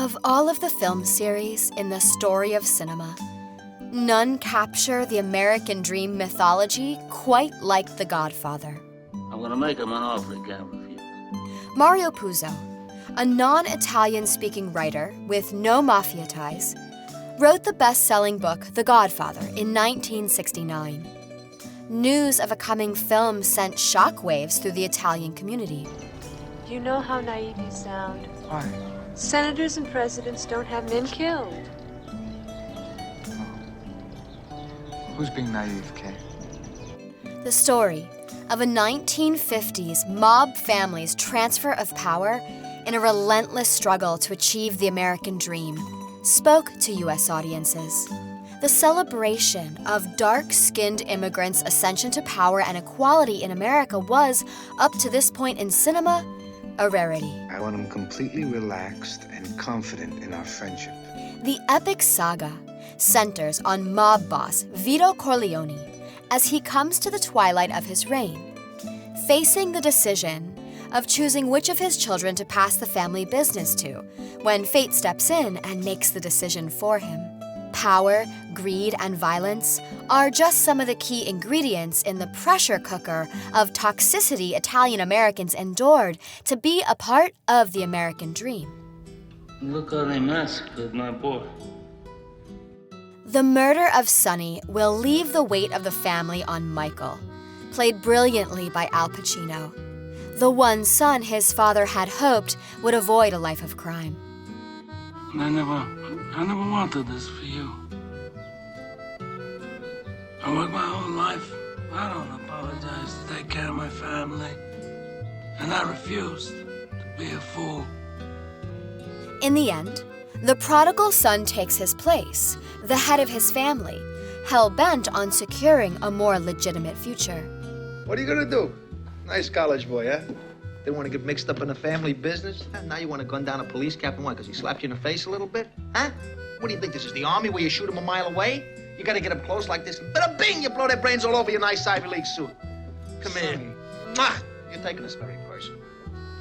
Of all of the film series in the story of cinema, none capture the American dream mythology quite like The Godfather. I'm gonna make him an offer he can't refuse. Mario Puzo, a non-Italian-speaking writer with no mafia ties, wrote the best-selling book The Godfather in 1969. News of a coming film sent shockwaves through the Italian community. You know how naive you sound. Why? Senators and presidents don't have men killed. Who's being naive, Kay? The story of a 1950s mob family's transfer of power in a relentless struggle to achieve the American dream spoke to U.S. audiences. The celebration of dark-skinned immigrants' ascension to power and equality in America was, up to this point in cinema, a rarity. I want him completely relaxed and confident in our friendship. The epic saga centers on mob boss Vito Corleone as he comes to the twilight of his reign, facing the decision of choosing which of his children to pass the family business to when fate steps in and makes the decision for him. Power, greed, and violence are just some of the key ingredients in the pressure cooker of toxicity Italian Americans endured to be a part of the American dream. Look how they massacred my boy. The murder of Sonny will leave the weight of the family on Michael, played brilliantly by Al Pacino, the one son his father had hoped would avoid a life of crime. I never wanted this for you. I worked my whole life. I don't apologize to take care of my family. And I refused to be a fool. In the end, the prodigal son takes his place, the head of his family, hell-bent on securing a more legitimate future. What are you gonna do? Nice college boy, huh? Didn't want to get mixed up in the family business? Huh? Now you want to gun down a police captain, why? Because he slapped you in the face a little bit? Huh? What do you think, this is the army where you shoot him a mile away? You gotta get up close like this, and bada bing, you blow their brains all over your nice Ivy League suit. Come here. Mwah! You're taking this very personal.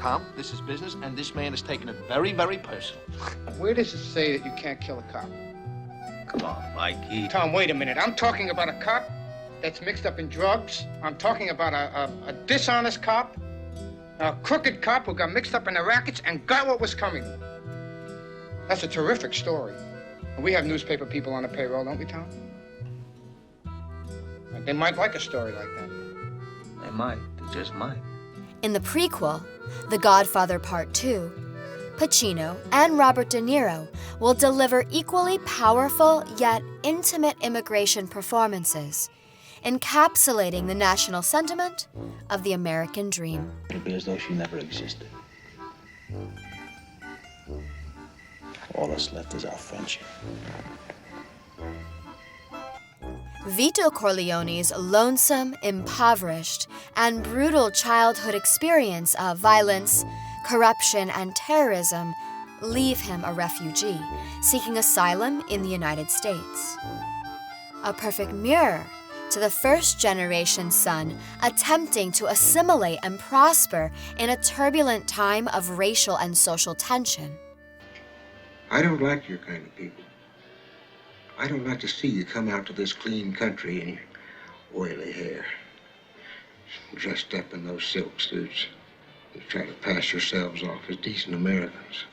Tom, this is business, and this man is taking it very, very personal. Where does it say that you can't kill a cop? Come on, Mikey. Tom, wait a minute. I'm talking about a cop that's mixed up in drugs. I'm talking about a dishonest cop, a crooked cop who got mixed up in the rackets and got what was coming. That's a terrific story. And we have newspaper people on the payroll, don't we, Tom? They might like a story like that. They might. They just might. In the prequel, The Godfather Part 2, Pacino and Robert De Niro will deliver equally powerful yet intimate immigration performances, encapsulating the national sentiment of the American dream. It'll be as though she never existed. All that's left is our friendship. Vito Corleone's lonesome, impoverished, and brutal childhood experience of violence, corruption, and terrorism leave him a refugee, seeking asylum in the United States. A perfect mirror to the first-generation son attempting to assimilate and prosper in a turbulent time of racial and social tension. I don't like your kind of people. I don't like to see you come out to this clean country in your oily hair, dressed up in those silk suits, and try to pass yourselves off as decent Americans.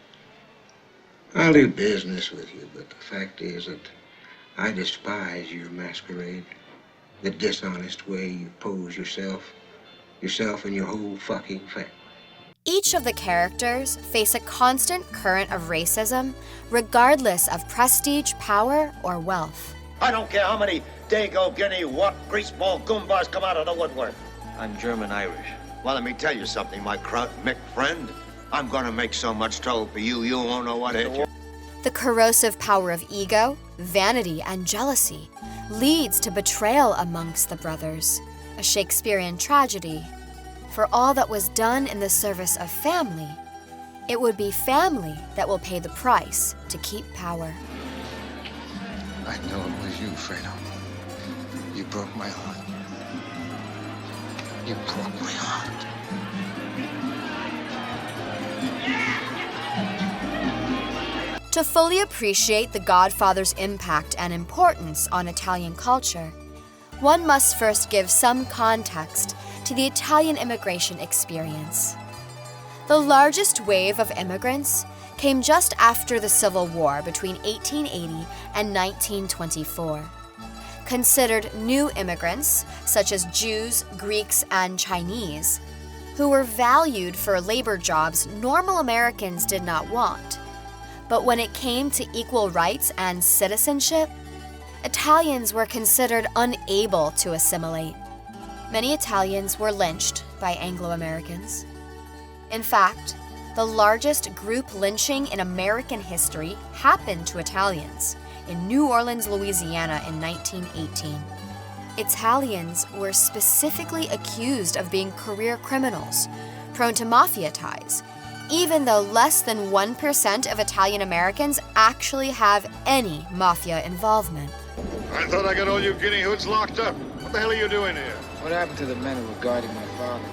I'll do business with you, but the fact is that I despise your masquerade, the dishonest way you pose yourself and your whole fucking family. Each of the characters face a constant current of racism, regardless of prestige, power, or wealth. I don't care how many Dago, Guinea, what greaseball goombas come out of the woodwork. I'm German-Irish. Well, let me tell you something, my Kraut Mick friend. I'm gonna make so much trouble for you, you won't know what hit you. The corrosive power of ego, vanity, and jealousy leads to betrayal amongst the brothers, a Shakespearean tragedy. For all that was done in the service of family, it would be family that will pay the price to keep power. I know it was you, Fredo. You broke my heart. You broke my heart. To fully appreciate The Godfather's impact and importance on Italian culture, one must first give some context to the Italian immigration experience. The largest wave of immigrants came just after the Civil War between 1880 and 1924. Considered new immigrants, such as Jews, Greeks, and Chinese, who were valued for labor jobs normal Americans did not want. But when it came to equal rights and citizenship, Italians were considered unable to assimilate. Many Italians were lynched by Anglo-Americans. In fact, the largest group lynching in American history happened to Italians in New Orleans, Louisiana in 1918. Italians were specifically accused of being career criminals, prone to mafia ties, even though less than 1% of Italian Americans actually have any mafia involvement. I thought I got all you guinea hoods locked up. What the hell are you doing here? What happened to the men who were guarding my father?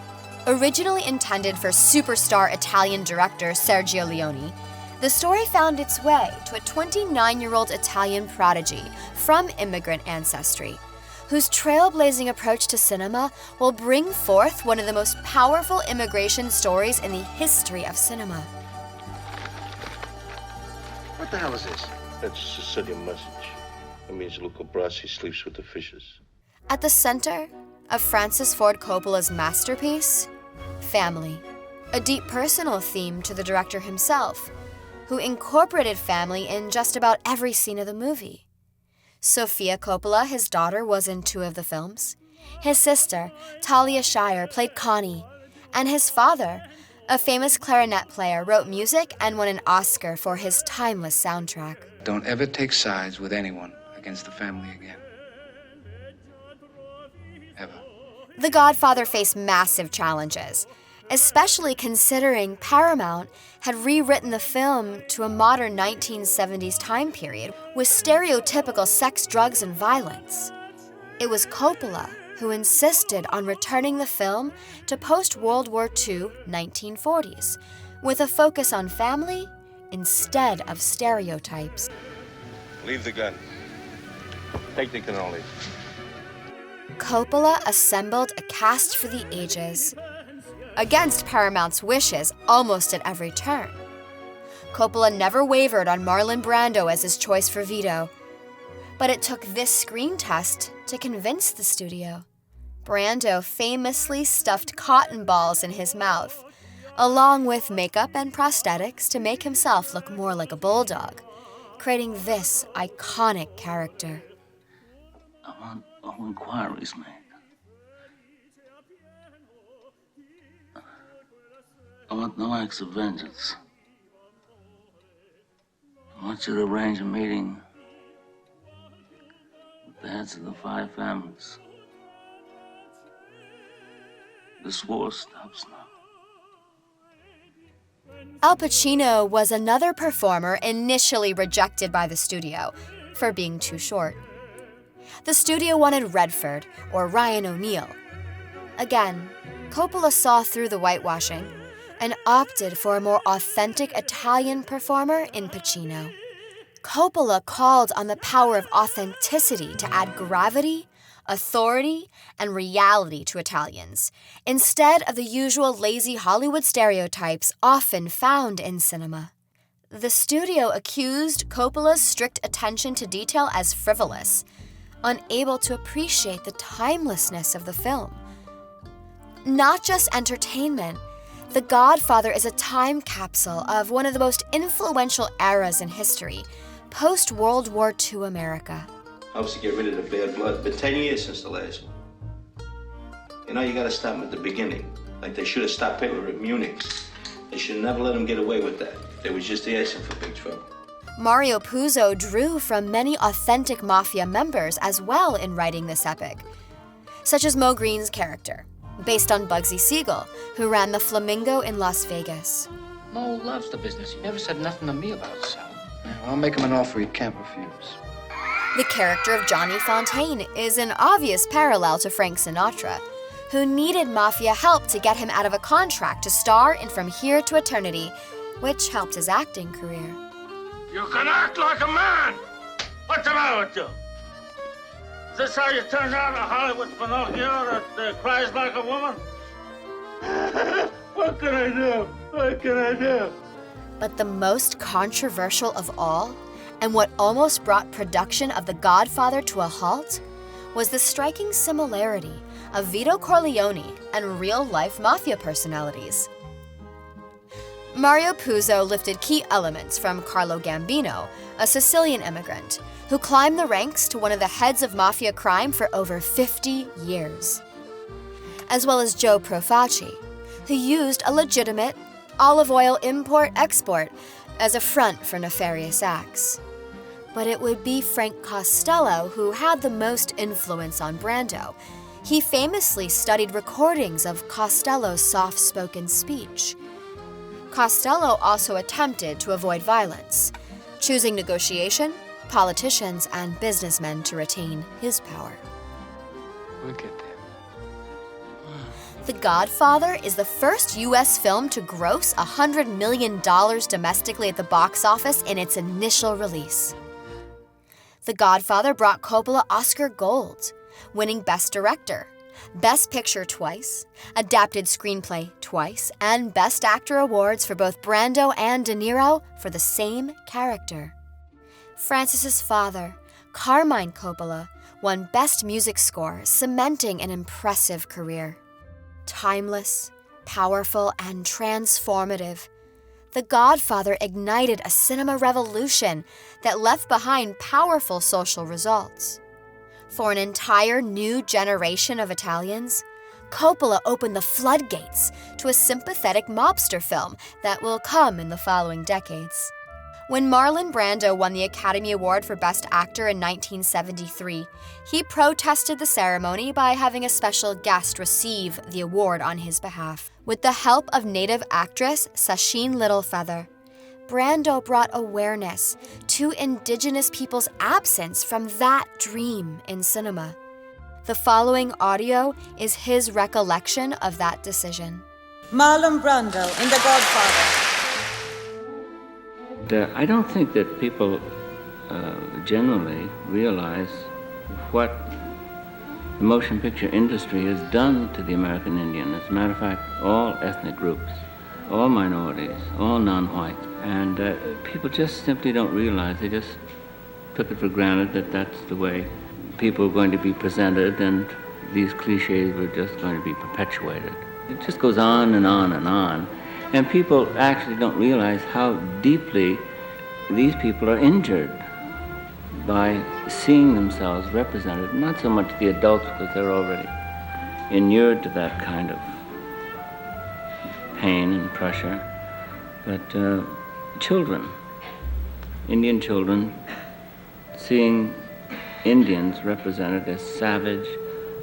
Originally intended for superstar Italian director Sergio Leone, the story found its way to a 29-year-old Italian prodigy from immigrant ancestry, whose trailblazing approach to cinema will bring forth one of the most powerful immigration stories in the history of cinema. What the hell is this? That's a Sicilian message. It means Luca Brasi sleeps with the fishes. At the center of Francis Ford Coppola's masterpiece, family, a deep personal theme to the director himself, who incorporated family in just about every scene of the movie. Sofia Coppola, his daughter, was in 2 of the films. His sister, Talia Shire, played Connie, and his father, a famous clarinet player, wrote music and won an Oscar for his timeless soundtrack. Don't ever take sides with anyone against the family again. Ever. The Godfather faced massive challenges, especially considering Paramount had rewritten the film to a modern 1970s time period with stereotypical sex, drugs, and violence. It was Coppola who insisted on returning the film to post-World War II 1940s, with a focus on family instead of stereotypes. Leave the gun. Take the cannoli. Coppola assembled a cast for the ages, against Paramount's wishes almost at every turn. Coppola never wavered on Marlon Brando as his choice for Vito, but it took this screen test to convince the studio. Brando famously stuffed cotton balls in his mouth, along with makeup and prosthetics to make himself look more like a bulldog, creating this iconic character. I want all inquiries made. I want no acts of vengeance. I want you to arrange a meeting with the heads of the 5 families. This war stops now. Al Pacino was another performer initially rejected by the studio for being too short. The studio wanted Redford or Ryan O'Neal. Again, Coppola saw through the whitewashing and opted for a more authentic Italian performer in Pacino. Coppola called on the power of authenticity to add gravity, authority, and reality to Italians, instead of the usual lazy Hollywood stereotypes often found in cinema. The studio accused Coppola's strict attention to detail as frivolous, unable to appreciate the timelessness of the film. Not just entertainment, The Godfather is a time capsule of one of the most influential eras in history, post-World War II America. Helps to get rid of the bad blood. It's been 10 years since the last one. You know, you gotta stop them at the beginning. Like they should have stopped Hitler at Munich. They should never let him get away with that. They was just asking for big trouble. Mario Puzo drew from many authentic mafia members as well in writing this epic, such as Mo Green's character, based on Bugsy Siegel, who ran the Flamingo in Las Vegas. Mo loves the business. He never said nothing to me about it, so I'll make him an offer he can't refuse. The character of Johnny Fontaine is an obvious parallel to Frank Sinatra, who needed mafia help to get him out of a contract to star in From Here to Eternity, which helped his acting career. You can act like a man! What's the matter with you? Is this how you turn out a Hollywood Pinocchio that cries like a woman? What can I do? What can I do? But the most controversial of all, and what almost brought production of The Godfather to a halt, was the striking similarity of Vito Corleone and real-life mafia personalities. Mario Puzo lifted key elements from Carlo Gambino, a Sicilian immigrant, who climbed the ranks to one of the heads of mafia crime for over 50 years, as well as Joe Profaci, who used a legitimate olive oil import-export as a front for nefarious acts. But it would be Frank Costello who had the most influence on Brando. He famously studied recordings of Costello's soft-spoken speech. Costello also attempted to avoid violence, choosing negotiation, politicians, and businessmen to retain his power. Look at them. The Godfather is the first U.S. film to gross $100 million domestically at the box office in its initial release. The Godfather brought Coppola Oscar Gold, winning Best Director, Best Picture twice, Adapted Screenplay twice, and Best Actor awards for both Brando and De Niro for the same character. Francis's father, Carmine Coppola, won Best Music Score, cementing an impressive career. Timeless, powerful, and transformative, The Godfather ignited a cinema revolution that left behind powerful social results. For an entire new generation of Italians, Coppola opened the floodgates to a sympathetic mobster film that will come in the following decades. When Marlon Brando won the Academy Award for Best Actor in 1973, he protested the ceremony by having a special guest receive the award on his behalf. With the help of native actress Sacheen Littlefeather, Brando brought awareness to indigenous people's absence from that dream in cinema. The following audio is his recollection of that decision. Marlon Brando in The Godfather. I don't think that people generally realize what the motion picture industry has done to the American Indian. As a matter of fact, all ethnic groups, all minorities, all non-whites. And people just simply don't realize, they just took it for granted that that's the way people were going to be presented, and these cliches were just going to be perpetuated. It just goes on and on and on. And people actually don't realize how deeply these people are injured by seeing themselves represented, not so much the adults because they're already inured to that kind of pain and pressure, but children, Indian children, seeing Indians represented as savage,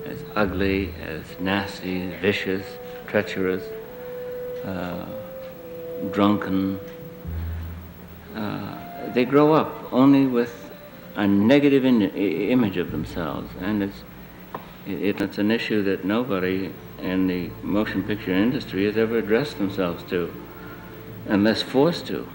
as ugly, as nasty, vicious, treacherous, drunken. They grow up only with a negative image of themselves, and it's an issue that nobody in the motion picture industry has ever addressed themselves to, unless forced to.